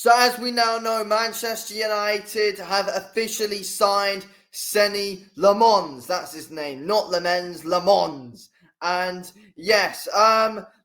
So as we now know, Manchester United have officially signed Senne Lammens. That's his name, not Lammens, Lammens. And yes,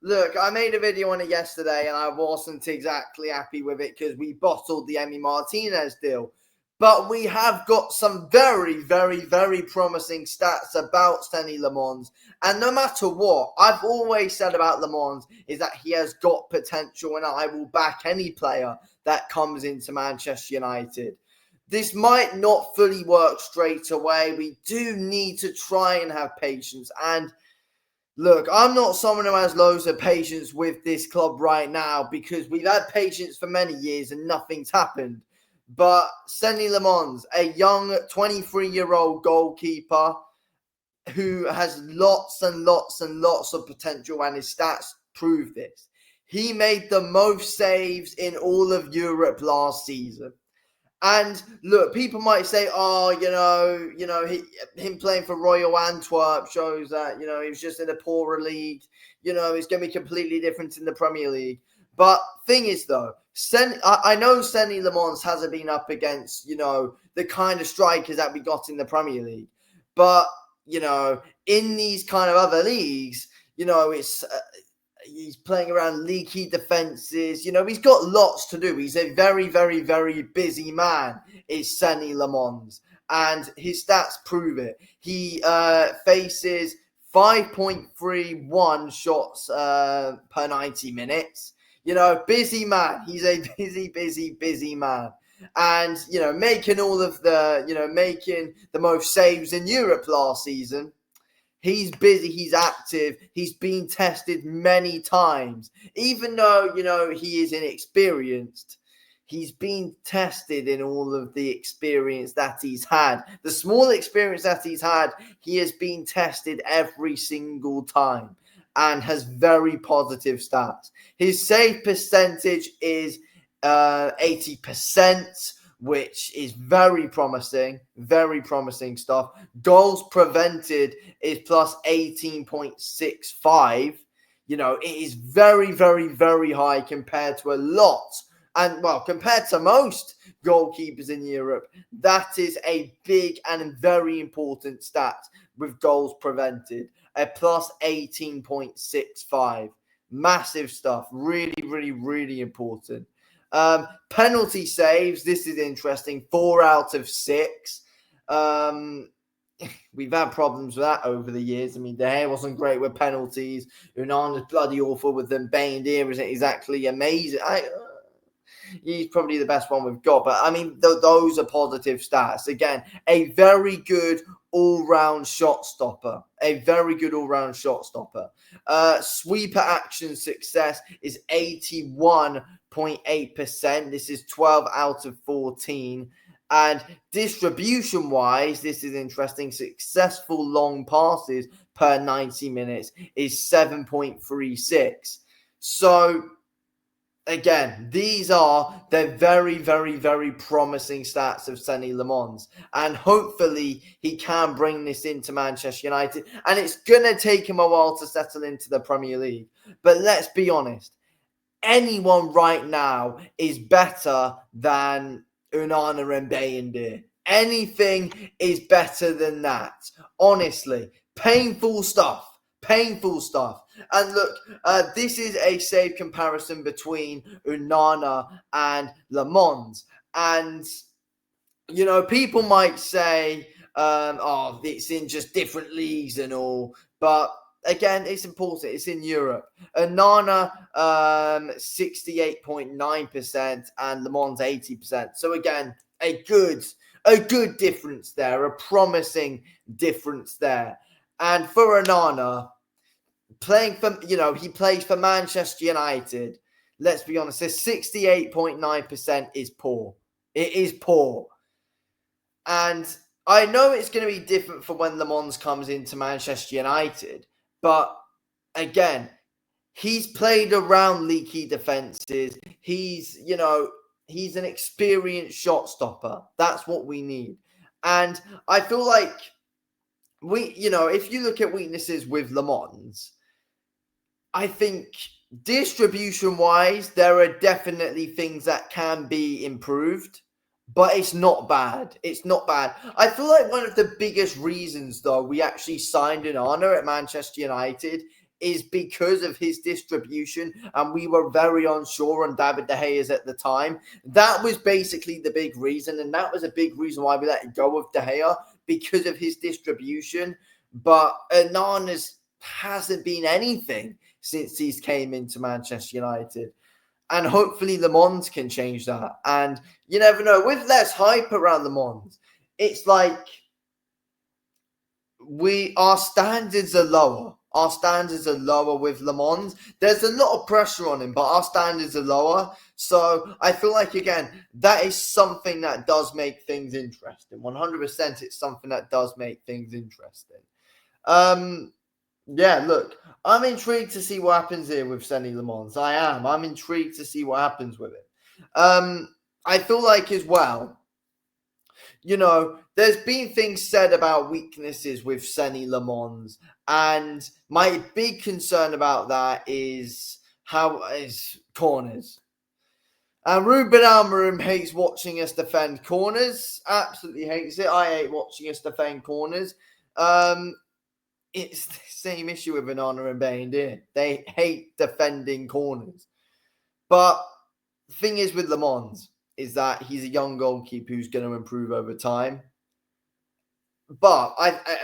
look, I made a video on it yesterday and I wasn't exactly happy with it because we bottled the Emi Martinez deal. But we have got some very, very, very promising stats about Senne Lammens. And no matter what, I've always said about Lammens is that he has got potential, and I will back any player that comes into Manchester United. This might not fully work straight away. We do need to try and have patience. And look, I'm not someone who has loads of patience with this club right now because we've had patience for many years and nothing's happened. But Senne Lammens, a young 23-year-old goalkeeper who has lots and lots and lots of potential, and his stats prove this. He made the most saves in all of Europe last season. And look, people might say, oh, him playing for Royal Antwerp shows that, he was just in a poorer league. It's going to be completely different in the Premier League. But thing is, though, I know Senne Lammens hasn't been up against, the kind of strikers that we got in the Premier League. But, in these kind of other leagues, it's... he's playing around leaky defenses. He's got lots to do. He's a very, very, very busy man, is Senne Lammens. And his stats prove it. He faces 5.31 shots per 90 minutes. Busy man. He's a busy, busy, busy man. And, making all of the, making the most saves in Europe last season. He's busy, he's active, he's been tested many times. Even though, he is inexperienced, he's been tested in all of the experience that he's had. The small experience that he's had, he has been tested every single time and has very positive stats. His save percentage is 80%. Which is very promising stuff. Goals prevented is plus 18.65. It is very, very, very high compared to a lot. And, compared to most goalkeepers in Europe, that is a big and very important stat with goals prevented. A plus 18.65. Massive stuff. Really, really, really important. Penalty saves, this is interesting, 4 out of 6. We've had problems with that over the years. I mean, De Gea wasn't great with penalties. Unan's bloody awful with them. Baindir isn't exactly amazing. He's probably the best one we've got. But, I mean, those are positive stats. Again, a very good all-round shot stopper. Sweeper action success is 81.8%. This is 12 out of 14. And distribution-wise, this is interesting. Successful long passes per 90 minutes is 7.36. So, again, these are the very, very, very promising stats of Senne Lammens. And hopefully he can bring this into Manchester United. And it's going to take him a while to settle into the Premier League. But let's be honest. Anyone right now is better than Unana and Baindir. Anything is better than that. Honestly. Painful stuff. And look, this is a save comparison between Unana and Lammens. And, people might say, it's in just different leagues and all. But, again, it's important. It's in Europe. Unana, 68.9% and Lammens, 80%. So, again, a good difference there. A promising difference there. And for Unana, playing for, he plays for Manchester United. Let's be honest, this 68.9% is poor. It is poor. And I know it's going to be different for when Lammens comes into Manchester United. But, again, he's played around leaky defenses. He's an experienced shot stopper. That's what we need. And I feel like if you look at weaknesses with Lammens, I think Distribution wise, there are definitely things that can be improved, but it's not bad. It's not bad. I feel like one of the biggest reasons, though, we actually signed an honor at Manchester United is because of his distribution, and we were very unsure on David De Gea's at the time. That was basically the big reason, and that was a big reason why we let go of De Gea, because of his distribution. But Onana's hasn't been anything since he's came into Manchester United. And hopefully Le Mans can change that. And you never know, with less hype around Le Mans, it's like our standards are lower. Our standards are lower with Le Mans. There's a lot of pressure on him, but our standards are lower. So I feel like, again, that is something that does make things interesting. 100% it's something that does make things interesting. Yeah, look, I'm intrigued to see what happens here with Senne Lammens. I am. I'm intrigued to see what happens with it. I feel like as well, there's been things said about weaknesses with Senne Lammens, and my big concern about that is corners. And Ruben Amorim hates watching us defend corners. Absolutely hates it. I hate watching us defend corners. It's the same issue with Onana and Bayindir. They hate defending corners. But the thing is with Le Mans is that he's a young goalkeeper who's going to improve over time. But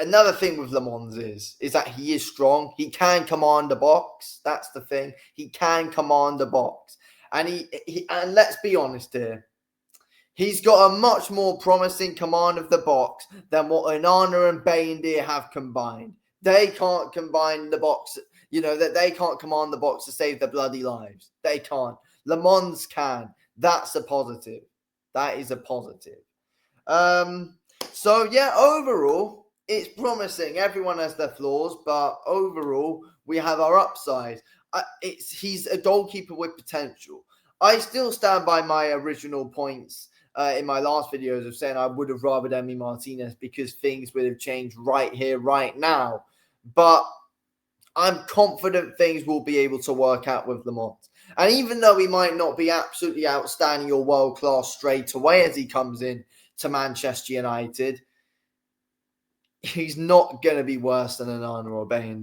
another thing with Le Mans is that he is strong. He can command the box. That's the thing. He can command the box. And and let's be honest here. He's got a much more promising command of the box than what Onana and Bayindir have combined. They can't combine the box, that they can't command the box to save their bloody lives. They can't. Le Mans can. That's a positive. That is a positive. So yeah, overall, it's promising. Everyone has their flaws, but overall, we have our upside. He's a goalkeeper with potential. I still stand by my original points in my last videos of saying I would have rather Emi Martinez because things would have changed right here, right now. But I'm confident things will be able to work out with Le Mans. And even though he might not be absolutely outstanding or world-class straight away as he comes in to Manchester United, he's not going to be worse than Onana or Bayindir.